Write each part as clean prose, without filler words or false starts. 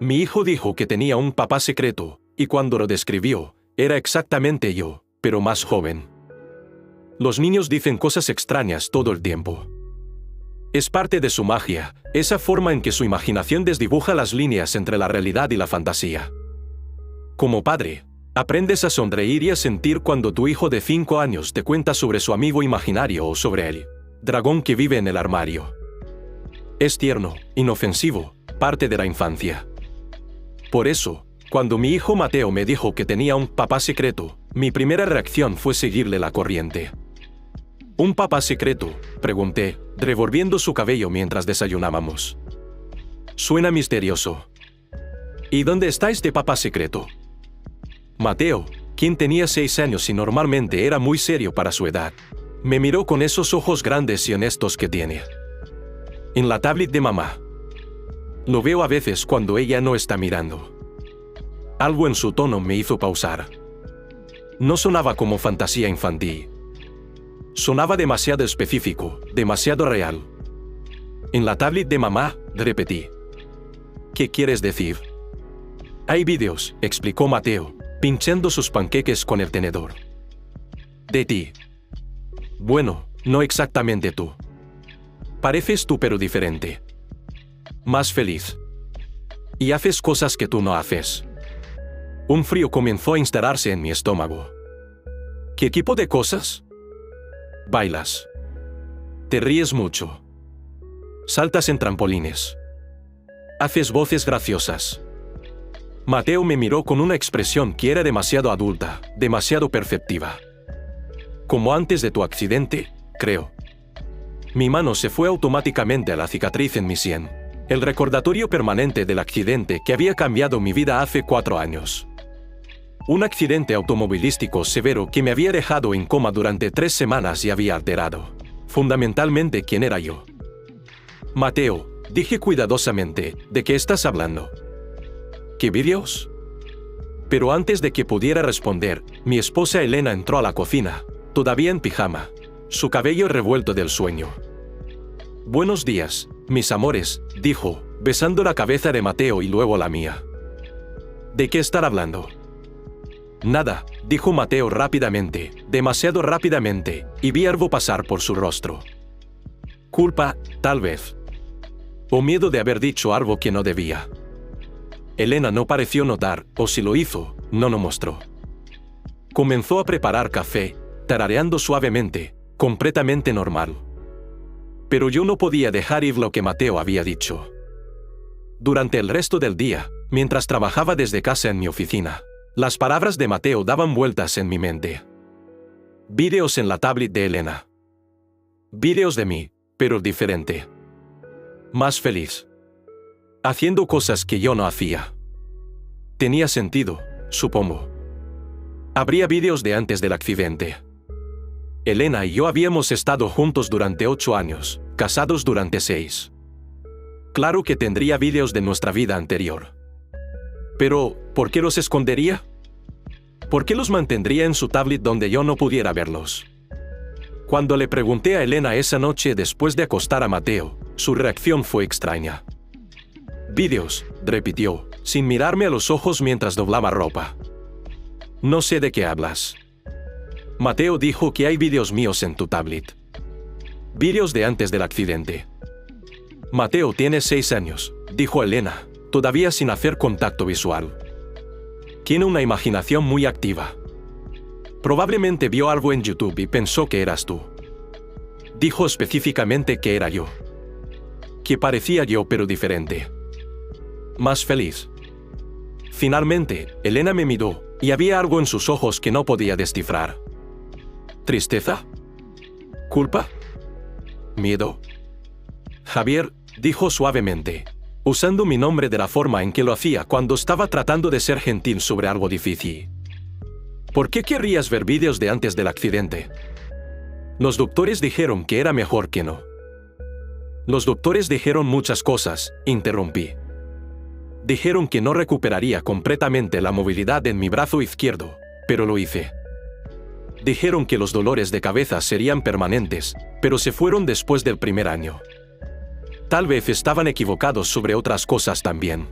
Mi hijo dijo que tenía un papá secreto, y cuando lo describió, era exactamente yo, pero más joven. Los niños dicen cosas extrañas todo el tiempo. Es parte de su magia, esa forma en que su imaginación desdibuja las líneas entre la realidad y la fantasía. Como padre, aprendes a sonreír y a sentir cuando tu hijo de 5 años te cuenta sobre su amigo imaginario o sobre el dragón que vive en el armario. Es tierno, inofensivo, parte de la infancia. Por eso, cuando mi hijo Mateo me dijo que tenía un papá secreto, mi primera reacción fue seguirle la corriente. ¿Un papá secreto?, pregunté, revolviendo su cabello mientras desayunábamos. Suena misterioso. ¿Y dónde está este papá secreto? Mateo, quien tenía 6 años y normalmente era muy serio para su edad, me miró con esos ojos grandes y honestos que tiene. En la tablet de mamá. Lo veo a veces cuando ella no está mirando. Algo en su tono me hizo pausar. No sonaba como fantasía infantil. Sonaba demasiado específico, demasiado real. En la tablet de mamá, repetí. ¿Qué quieres decir? Hay vídeos, explicó Mateo, pinchando sus panqueques con el tenedor. De ti. Bueno, no exactamente tú. Pareces tú pero diferente. Más feliz. Y haces cosas que tú no haces. Un frío comenzó a instalarse en mi estómago. ¿Qué tipo de cosas? Bailas. Te ríes mucho. Saltas en trampolines. Haces voces graciosas. Mateo me miró con una expresión que era demasiado adulta, demasiado perceptiva. Como antes de tu accidente, creo. Mi mano se fue automáticamente a la cicatriz en mi sien, el recordatorio permanente del accidente que había cambiado mi vida hace 4 años. Un accidente automovilístico severo que me había dejado en coma durante 3 semanas y había alterado, fundamentalmente, quién era yo. Mateo, dije cuidadosamente, ¿de qué estás hablando? ¿Qué vídeos? Pero antes de que pudiera responder, mi esposa Elena entró a la cocina, todavía en pijama, su cabello revuelto del sueño. Buenos días, mis amores, dijo, besando la cabeza de Mateo y luego la mía. ¿De qué estar hablando? Nada, dijo Mateo rápidamente, demasiado rápidamente, y vi algo pasar por su rostro. Culpa, tal vez. O miedo de haber dicho algo que no debía. Elena no pareció notar, o si lo hizo, no lo mostró. Comenzó a preparar café, tarareando suavemente, completamente normal. Pero yo no podía dejar ir lo que Mateo había dicho. Durante el resto del día, mientras trabajaba desde casa en mi oficina, las palabras de Mateo daban vueltas en mi mente. Vídeos en la tablet de Elena. Vídeos de mí, pero diferente. Más feliz. Haciendo cosas que yo no hacía. Tenía sentido, supongo. Habría vídeos de antes del accidente. Elena y yo habíamos estado juntos durante 8 años, casados durante 6. Claro que tendría vídeos de nuestra vida anterior. Pero, ¿por qué los escondería? ¿Por qué los mantendría en su tablet donde yo no pudiera verlos? Cuando le pregunté a Elena esa noche después de acostar a Mateo, su reacción fue extraña. Vídeos, repitió, sin mirarme a los ojos mientras doblaba ropa. No sé de qué hablas. Mateo dijo que hay vídeos míos en tu tablet. Vídeos de antes del accidente. Mateo tiene 6 años, dijo Elena, todavía sin hacer contacto visual. Tiene una imaginación muy activa. Probablemente vio algo en YouTube y pensó que eras tú. Dijo específicamente que era yo. Que parecía yo pero diferente. Más feliz. Finalmente, Elena me miró, y había algo en sus ojos que no podía descifrar. ¿Tristeza? ¿Culpa? ¿Miedo? Javier, dijo suavemente, usando mi nombre de la forma en que lo hacía cuando estaba tratando de ser gentil sobre algo difícil. ¿Por qué querrías ver vídeos de antes del accidente? Los doctores dijeron que era mejor que no. Los doctores dijeron muchas cosas, interrumpí. Dijeron que no recuperaría completamente la movilidad en mi brazo izquierdo, pero lo hice. Dijeron que los dolores de cabeza serían permanentes, pero se fueron después del primer año. Tal vez estaban equivocados sobre otras cosas también.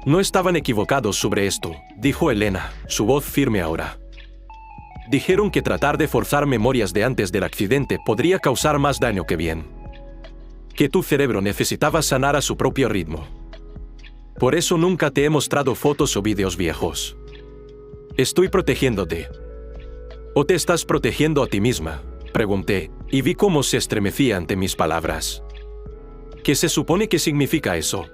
No estaban equivocados sobre esto, dijo Elena, su voz firme ahora. Dijeron que tratar de forzar memorias de antes del accidente podría causar más daño que bien. Que tu cerebro necesitaba sanar a su propio ritmo. Por eso nunca te he mostrado fotos o vídeos viejos. Estoy protegiéndote. ¿O te estás protegiendo a ti misma?, pregunté, y vi cómo se estremecía ante mis palabras. ¿Qué se supone que significa eso?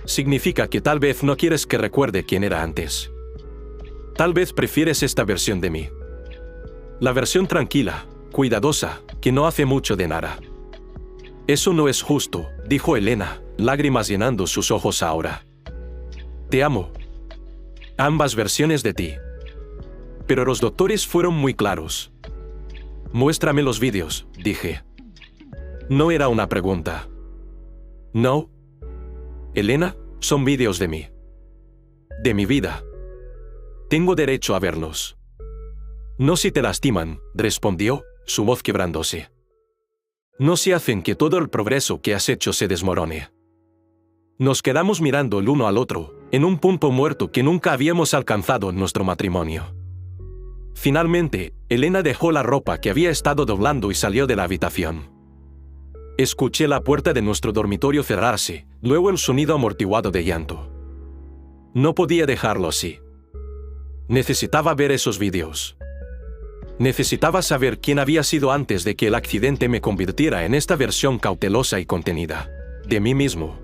Significa que tal vez no quieres que recuerde quién era antes. Tal vez prefieres esta versión de mí. La versión tranquila, cuidadosa, que no hace mucho de nada. Eso no es justo, dijo Elena, lágrimas llenando sus ojos ahora. Te amo. Ambas versiones de ti. Pero los doctores fueron muy claros. Muéstrame los vídeos, dije. No era una pregunta. No. Elena, son vídeos de mí. De mi vida. Tengo derecho a verlos. No si te lastiman, respondió, su voz quebrándose. No si hacen que todo el progreso que has hecho se desmorone. Nos quedamos mirando el uno al otro, en un punto muerto que nunca habíamos alcanzado en nuestro matrimonio. Finalmente, Elena dejó la ropa que había estado doblando y salió de la habitación. Escuché la puerta de nuestro dormitorio cerrarse, luego el sonido amortiguado de llanto. No podía dejarlo así. Necesitaba ver esos vídeos. Necesitaba saber quién había sido antes de que el accidente me convirtiera en esta versión cautelosa y contenida, de mí mismo.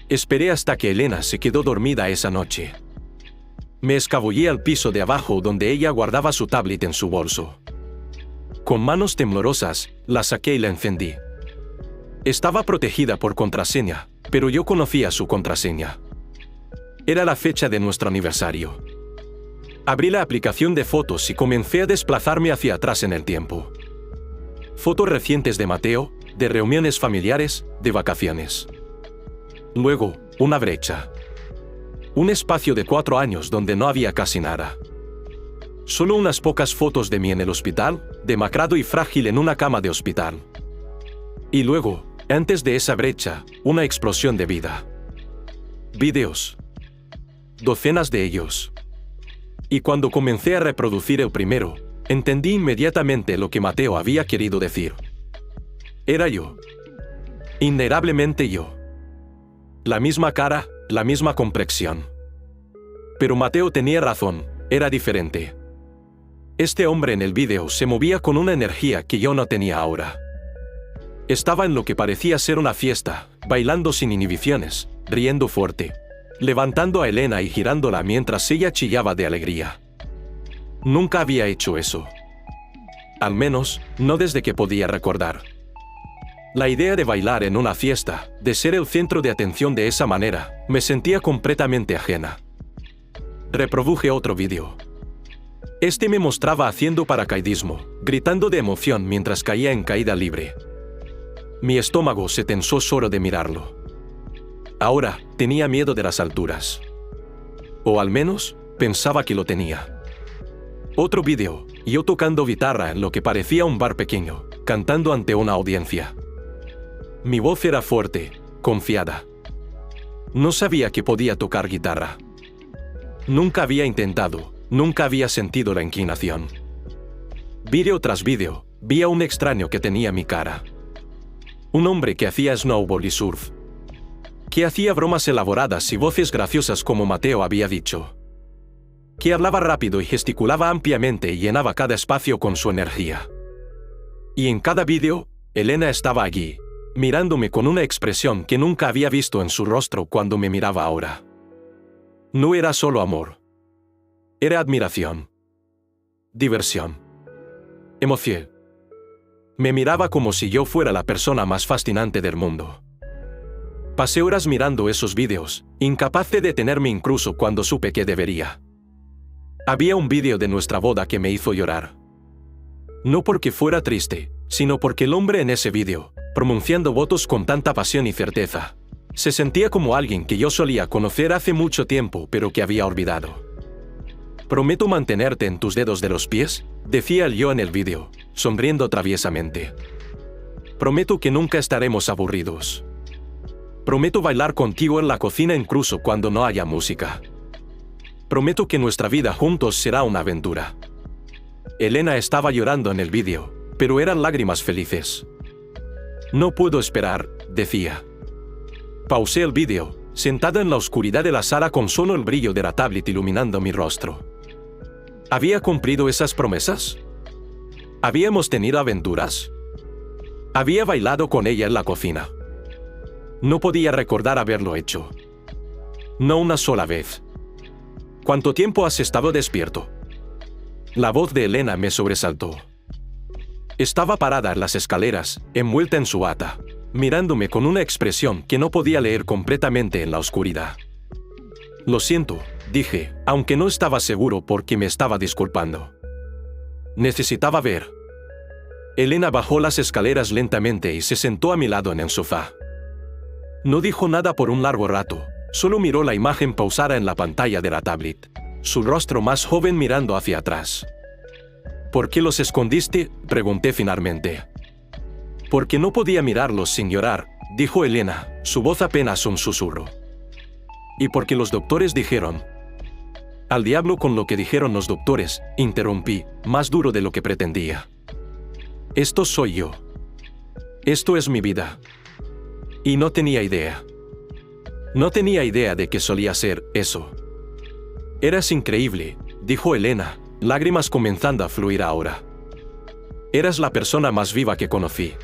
Esperé hasta que Elena se quedó dormida esa noche. Me escabullí al piso de abajo donde ella guardaba su tablet en su bolso. Con manos temblorosas, la saqué y la encendí. Estaba protegida por contraseña, pero yo conocía su contraseña. Era la fecha de nuestro aniversario. Abrí la aplicación de fotos y comencé a desplazarme hacia atrás en el tiempo. Fotos recientes de Mateo, de reuniones familiares, de vacaciones. Luego, una brecha. Un espacio de 4 años donde no había casi nada. Solo unas pocas fotos de mí en el hospital, demacrado y frágil en una cama de hospital. Y luego, antes de esa brecha, una explosión de vida. Vídeos. Docenas de ellos. Y cuando comencé a reproducir el primero, entendí inmediatamente lo que Mateo había querido decir. Era yo. Innegablemente yo. La misma cara, la misma complexión. Pero Mateo tenía razón, era diferente. Este hombre en el vídeo se movía con una energía que yo no tenía ahora. Estaba en lo que parecía ser una fiesta, bailando sin inhibiciones, riendo fuerte, levantando a Elena y girándola mientras ella chillaba de alegría. Nunca había hecho eso. Al menos, no desde que podía recordar. La idea de bailar en una fiesta, de ser el centro de atención de esa manera, me sentía completamente ajena. Reproduje otro vídeo. Este me mostraba haciendo paracaidismo, gritando de emoción mientras caía en caída libre. Mi estómago se tensó solo de mirarlo. Ahora, tenía miedo de las alturas. O al menos, pensaba que lo tenía. Otro vídeo, yo tocando guitarra en lo que parecía un bar pequeño, cantando ante una audiencia. Mi voz era fuerte, confiada. No sabía que podía tocar guitarra. Nunca había intentado, nunca había sentido la inclinación. Vídeo tras vídeo, vi a un extraño que tenía mi cara. Un hombre que hacía snowboard y surf. Que hacía bromas elaboradas y voces graciosas como Mateo había dicho. Que hablaba rápido y gesticulaba ampliamente y llenaba cada espacio con su energía. Y en cada vídeo, Elena estaba allí, mirándome con una expresión que nunca había visto en su rostro cuando me miraba ahora. No era solo amor. Era admiración. Diversión. Emoción. Me miraba como si yo fuera la persona más fascinante del mundo. Pasé horas mirando esos vídeos, incapaz de detenerme incluso cuando supe que debería. Había un vídeo de nuestra boda que me hizo llorar. No porque fuera triste, sino porque el hombre en ese vídeo, pronunciando votos con tanta pasión y certeza, se sentía como alguien que yo solía conocer hace mucho tiempo pero que había olvidado. «Prometo mantenerte en tus dedos de los pies», decía el yo en el vídeo, sonriendo traviesamente. «Prometo que nunca estaremos aburridos. Prometo bailar contigo en la cocina incluso cuando no haya música. Prometo que nuestra vida juntos será una aventura. Elena estaba llorando en el vídeo, pero eran lágrimas felices. No puedo esperar, decía. Pausé el vídeo, sentada en la oscuridad de la sala con solo el brillo de la tablet iluminando mi rostro. ¿Había cumplido esas promesas? ¿Habíamos tenido aventuras? Había bailado con ella en la cocina. No podía recordar haberlo hecho. No una sola vez. ¿Cuánto tiempo has estado despierto? La voz de Elena me sobresaltó. Estaba parada en las escaleras, envuelta en su bata, mirándome con una expresión que no podía leer completamente en la oscuridad. Lo siento, dije, aunque no estaba seguro porque me estaba disculpando. Necesitaba ver. Elena bajó las escaleras lentamente y se sentó a mi lado en el sofá. No dijo nada por un largo rato, solo miró la imagen pausada en la pantalla de la tablet, su rostro más joven mirando hacia atrás. ¿Por qué los escondiste?, pregunté finalmente. Porque no podía mirarlos sin llorar, dijo Elena, su voz apenas un susurro. Y porque los doctores dijeron. Al diablo con lo que dijeron los doctores, interrumpí, más duro de lo que pretendía. Esto soy yo. Esto es mi vida. Y no tenía idea. No tenía idea de que solía ser eso. Eras increíble, dijo Elena, lágrimas comenzando a fluir ahora. Eras la persona más viva que conocí.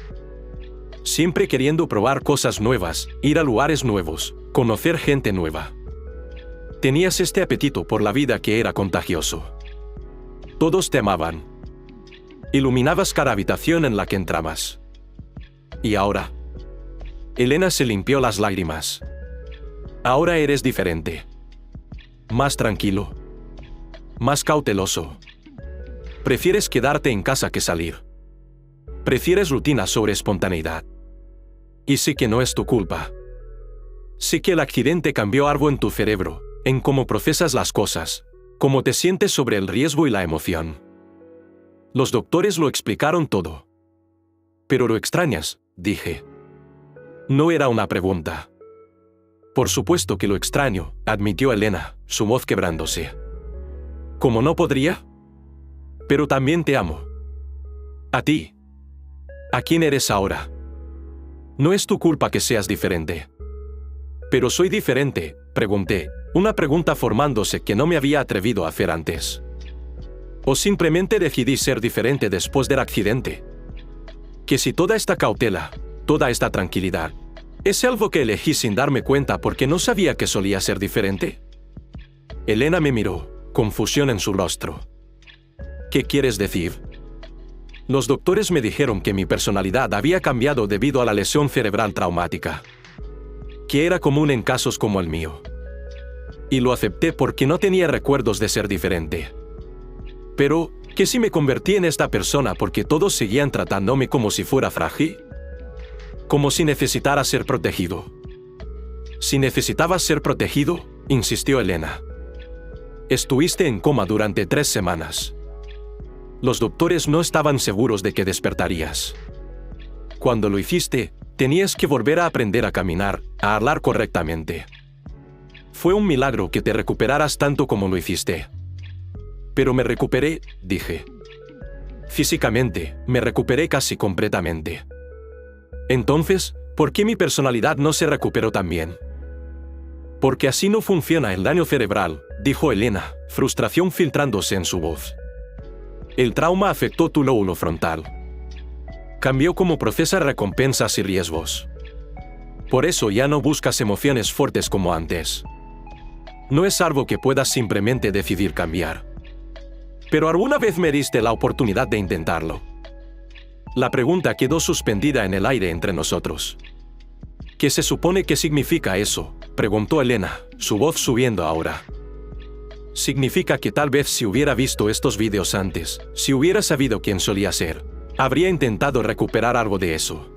Siempre queriendo probar cosas nuevas, ir a lugares nuevos, conocer gente nueva. Tenías este apetito por la vida que era contagioso. Todos te amaban. Iluminabas cada habitación en la que entrabas. ¿Y ahora? Elena se limpió las lágrimas. Ahora eres diferente. Más tranquilo. Más cauteloso. Prefieres quedarte en casa que salir. Prefieres rutina sobre espontaneidad. Y sí que no es tu culpa. Sí que el accidente cambió algo en tu cerebro, en cómo procesas las cosas, cómo te sientes sobre el riesgo y la emoción. Los doctores lo explicaron todo. Pero lo extrañas, dije. No era una pregunta. Por supuesto que lo extraño, admitió Elena, su voz quebrándose. ¿Cómo no podría? Pero también te amo. A ti. ¿A quién eres ahora? No es tu culpa que seas diferente. ¿Pero soy diferente?, pregunté, una pregunta formándose que no me había atrevido a hacer antes. ¿O simplemente decidí ser diferente después del accidente? Que si toda esta cautela, toda esta tranquilidad, ¿es algo que elegí sin darme cuenta porque no sabía que solía ser diferente? Elena me miró, confusión en su rostro. ¿Qué quieres decir? Los doctores me dijeron que mi personalidad había cambiado debido a la lesión cerebral traumática, que era común en casos como el mío. Y lo acepté porque no tenía recuerdos de ser diferente. Pero, ¿qué si me convertí en esta persona porque todos seguían tratándome como si fuera frágil? Como si necesitara ser protegido. Si necesitabas ser protegido, insistió Elena. Estuviste en coma durante 3 semanas. Los doctores no estaban seguros de que despertarías. Cuando lo hiciste, tenías que volver a aprender a caminar, a hablar correctamente. Fue un milagro que te recuperaras tanto como lo hiciste. Pero me recuperé, dije. Físicamente, me recuperé casi completamente. Entonces, ¿por qué mi personalidad no se recuperó también? Porque así no funciona el daño cerebral, dijo Elena, frustración filtrándose en su voz. El trauma afectó tu lóbulo frontal. Cambió cómo procesas recompensas y riesgos. Por eso ya no buscas emociones fuertes como antes. No es algo que puedas simplemente decidir cambiar. Pero alguna vez me diste la oportunidad de intentarlo. La pregunta quedó suspendida en el aire entre nosotros. ¿Qué se supone que significa eso?, preguntó Elena, su voz subiendo ahora. Significa que tal vez si hubiera visto estos vídeos antes, si hubiera sabido quién solía ser, habría intentado recuperar algo de eso.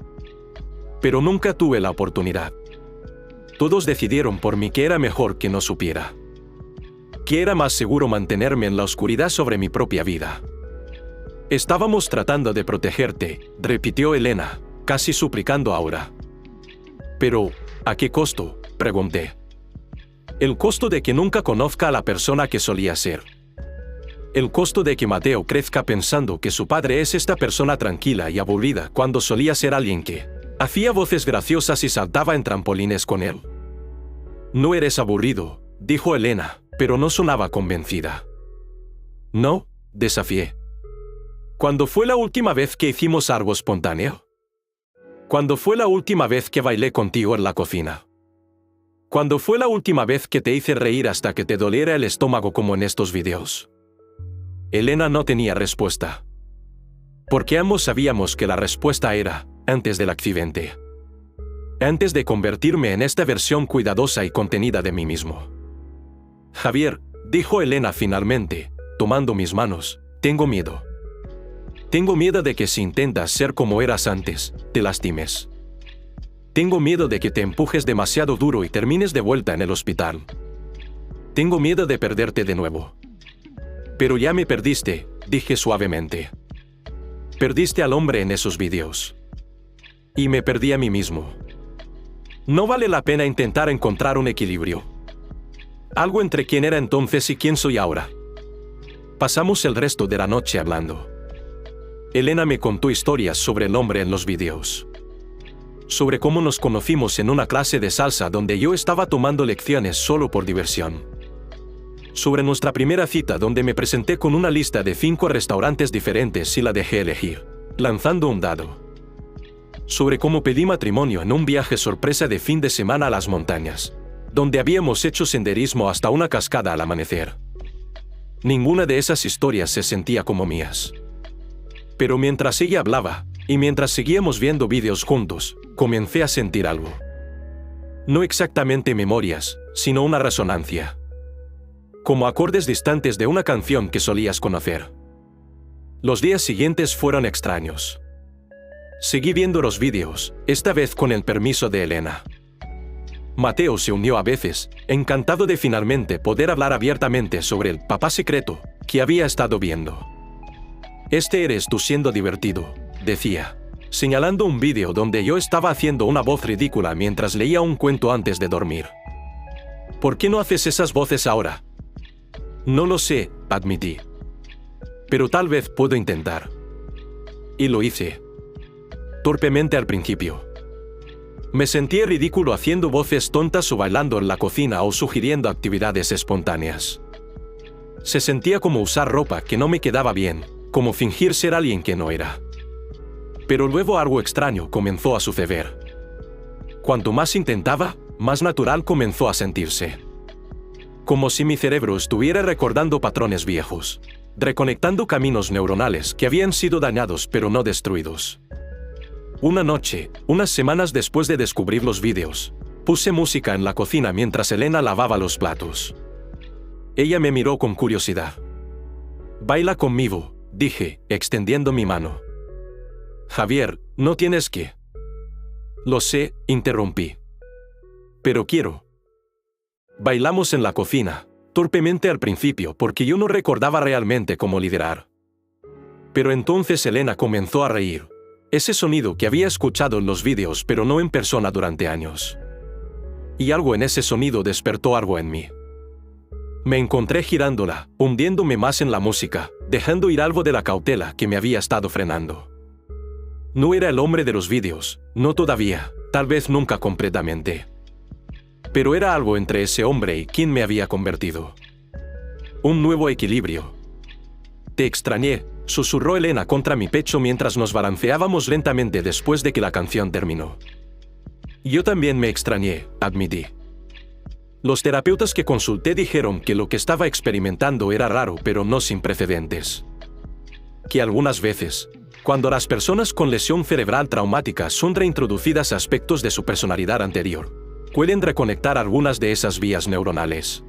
Pero nunca tuve la oportunidad. Todos decidieron por mí que era mejor que no supiera. Que era más seguro mantenerme en la oscuridad sobre mi propia vida. Estábamos tratando de protegerte, repitió Elena, casi suplicando ahora. Pero, ¿A qué costo?, pregunté. El costo de que nunca conozca a la persona que solía ser. El costo de que Mateo crezca pensando que su padre es esta persona tranquila y aburrida cuando solía ser alguien que hacía voces graciosas y saltaba en trampolines con él. No eres aburrido, dijo Elena, pero no sonaba convencida. No, desafié. ¿Cuándo fue la última vez que hicimos algo espontáneo? ¿Cuándo fue la última vez que bailé contigo en la cocina? ¿Cuándo fue la última vez que te hice reír hasta que te doliera el estómago como en estos videos? Elena no tenía respuesta. Porque ambos sabíamos que la respuesta era, antes del accidente. Antes de convertirme en esta versión cuidadosa y contenida de mí mismo. Javier, dijo Elena finalmente, tomando mis manos, tengo miedo. Tengo miedo de que si intentas ser como eras antes, te lastimes. Tengo miedo de que te empujes demasiado duro y termines de vuelta en el hospital. Tengo miedo de perderte de nuevo. Pero ya me perdiste, dije suavemente. Perdiste al hombre en esos vídeos. Y me perdí a mí mismo. No vale la pena intentar encontrar un equilibrio. Algo entre quién era entonces y quién soy ahora. Pasamos el resto de la noche hablando. Elena me contó historias sobre el hombre en los vídeos. Sobre cómo nos conocimos en una clase de salsa donde yo estaba tomando lecciones solo por diversión. Sobre nuestra primera cita donde me presenté con una lista de 5 restaurantes diferentes y la dejé elegir, lanzando un dado. Sobre cómo pedí matrimonio en un viaje sorpresa de fin de semana a las montañas, donde habíamos hecho senderismo hasta una cascada al amanecer. Ninguna de esas historias se sentía como mías. Pero mientras ella hablaba, y mientras seguíamos viendo vídeos juntos, comencé a sentir algo. No exactamente memorias, sino una resonancia. Como acordes distantes de una canción que solías conocer. Los días siguientes fueron extraños. Seguí viendo los vídeos, esta vez con el permiso de Elena. Mateo se unió a veces, encantado de finalmente poder hablar abiertamente sobre el papá secreto que había estado viendo. Este eres tú siendo divertido, decía, señalando un vídeo donde yo estaba haciendo una voz ridícula mientras leía un cuento antes de dormir. ¿Por qué no haces esas voces ahora? No lo sé, admití. Pero tal vez puedo intentar. Y lo hice. Torpemente al principio. Me sentí ridículo haciendo voces tontas o bailando en la cocina o sugiriendo actividades espontáneas. Se sentía como usar ropa que no me quedaba bien, como fingir ser alguien que no era. Pero luego algo extraño comenzó a suceder. Cuanto más intentaba, más natural comenzó a sentirse. Como si mi cerebro estuviera recordando patrones viejos, reconectando caminos neuronales que habían sido dañados pero no destruidos. Una noche, unas semanas después de descubrir los vídeos, puse música en la cocina mientras Elena lavaba los platos. Ella me miró con curiosidad. «Baila conmigo», dije, extendiendo mi mano. «Javier, no tienes que». «Lo sé», interrumpí. «Pero quiero». Bailamos en la cocina, torpemente al principio porque yo no recordaba realmente cómo liderar. Pero entonces Elena comenzó a reír. Ese sonido que había escuchado en los vídeos pero no en persona durante años. Y algo en ese sonido despertó algo en mí. Me encontré girándola, hundiéndome más en la música, dejando ir algo de la cautela que me había estado frenando. No era el hombre de los vídeos, no todavía, tal vez nunca completamente. Pero era algo entre ese hombre y quien me había convertido. Un nuevo equilibrio. «Te extrañé», susurró Elena contra mi pecho mientras nos balanceábamos lentamente después de que la canción terminó. «Yo también me extrañé», admití. Los terapeutas que consulté dijeron que lo que estaba experimentando era raro pero no sin precedentes. Que algunas veces, cuando las personas con lesión cerebral traumática son reintroducidas a aspectos de su personalidad anterior, pueden reconectar algunas de esas vías neuronales.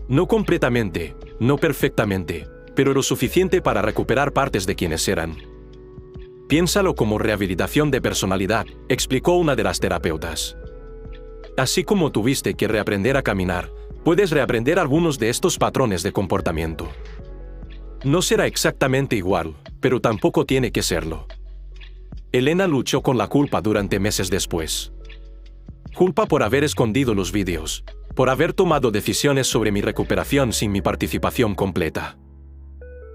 No completamente, no perfectamente, pero lo suficiente para recuperar partes de quienes eran. Piénsalo como rehabilitación de personalidad, explicó una de las terapeutas. Así como tuviste que reaprender a caminar, puedes reaprender algunos de estos patrones de comportamiento. No será exactamente igual, pero tampoco tiene que serlo. Elena luchó con la culpa durante meses después. Culpa por haber escondido los vídeos, por haber tomado decisiones sobre mi recuperación sin mi participación completa.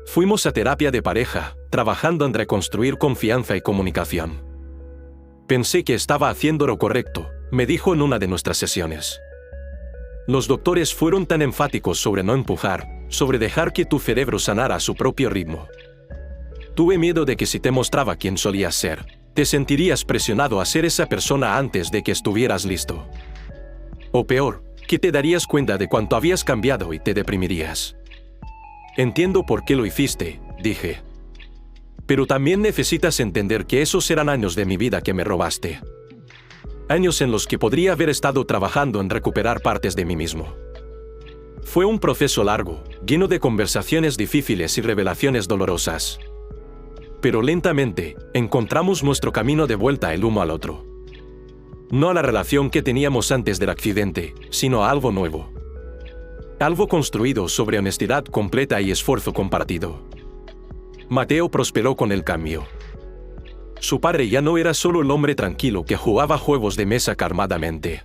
Fuimos a terapia de pareja, trabajando en reconstruir confianza y comunicación. Pensé que estaba haciendo lo correcto, me dijo en una de nuestras sesiones. Los doctores fueron tan enfáticos sobre no empujar, sobre dejar que tu cerebro sanara a su propio ritmo. Tuve miedo de que si te mostraba quién solías ser, te sentirías presionado a ser esa persona antes de que estuvieras listo. O peor, que te darías cuenta de cuánto habías cambiado y te deprimirías. Entiendo por qué lo hiciste, dije. Pero también necesitas entender que esos eran años de mi vida que me robaste. Años en los que podría haber estado trabajando en recuperar partes de mí mismo. Fue un proceso largo, lleno de conversaciones difíciles y revelaciones dolorosas. Pero lentamente, encontramos nuestro camino de vuelta el uno al otro. No a la relación que teníamos antes del accidente, sino a algo nuevo. Algo construido sobre honestidad completa y esfuerzo compartido. Mateo prosperó con el cambio. Su padre ya no era solo el hombre tranquilo que jugaba juegos de mesa calmadamente.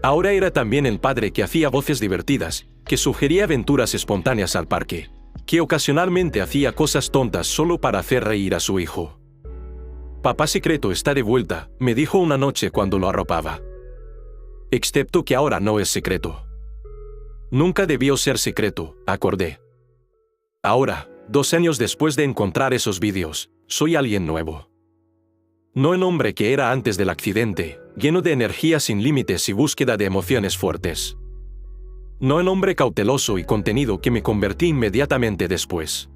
Ahora era también el padre que hacía voces divertidas, que sugería aventuras espontáneas al parque, que ocasionalmente hacía cosas tontas solo para hacer reír a su hijo. Papá secreto está de vuelta, me dijo una noche cuando lo arropaba. Excepto que ahora no es secreto. Nunca debió ser secreto, acordé. Ahora, 2 años después de encontrar esos vídeos, soy alguien nuevo. No el hombre que era antes del accidente, lleno de energía sin límites y búsqueda de emociones fuertes. No el hombre cauteloso y contenido que me convertí inmediatamente después.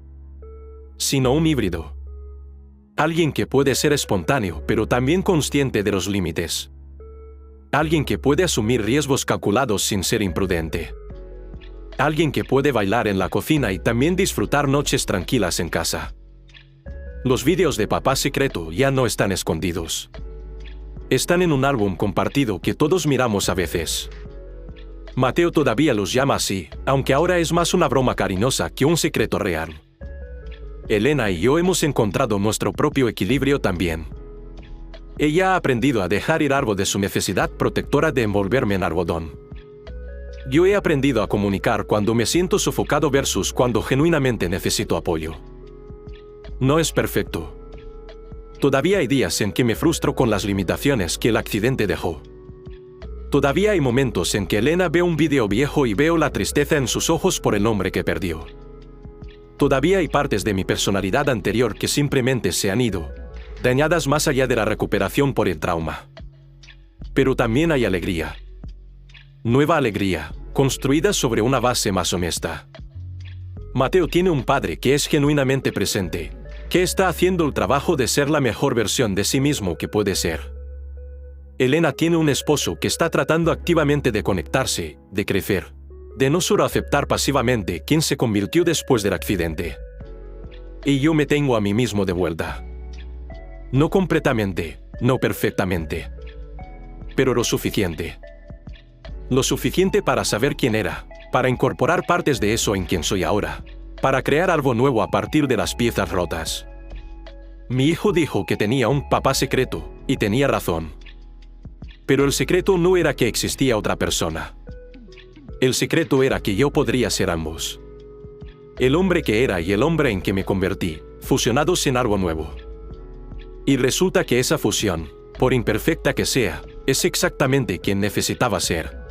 Sino un híbrido. Alguien que puede ser espontáneo pero también consciente de los límites. Alguien que puede asumir riesgos calculados sin ser imprudente. Alguien que puede bailar en la cocina y también disfrutar noches tranquilas en casa. Los vídeos de Papá Secreto ya no están escondidos. Están en un álbum compartido que todos miramos a veces. Mateo todavía los llama así, aunque ahora es más una broma cariñosa que un secreto real. Elena y yo hemos encontrado nuestro propio equilibrio también. Ella ha aprendido a dejar ir algo de su necesidad protectora de envolverme en algodón. Yo he aprendido a comunicar cuando me siento sofocado versus cuando genuinamente necesito apoyo. No es perfecto. Todavía hay días en que me frustro con las limitaciones que el accidente dejó. Todavía hay momentos en que Elena ve un vídeo viejo y veo la tristeza en sus ojos por el hombre que perdió. Todavía hay partes de mi personalidad anterior que simplemente se han ido, dañadas más allá de la recuperación por el trauma. Pero también hay alegría. Nueva alegría, construida sobre una base más honesta. Mateo tiene un padre que es genuinamente presente, que está haciendo el trabajo de ser la mejor versión de sí mismo que puede ser. Elena tiene un esposo que está tratando activamente de conectarse, de crecer, de no solo aceptar pasivamente quién se convirtió después del accidente. Y yo me tengo a mí mismo de vuelta. No completamente, no perfectamente. Pero lo suficiente. Lo suficiente para saber quién era, para incorporar partes de eso en quien soy ahora, para crear algo nuevo a partir de las piezas rotas. Mi hijo dijo que tenía un papá secreto, y tenía razón. Pero el secreto no era que existía otra persona. El secreto era que yo podría ser ambos. El hombre que era y el hombre en que me convertí, fusionados en algo nuevo. Y resulta que esa fusión, por imperfecta que sea, es exactamente quien necesitaba ser.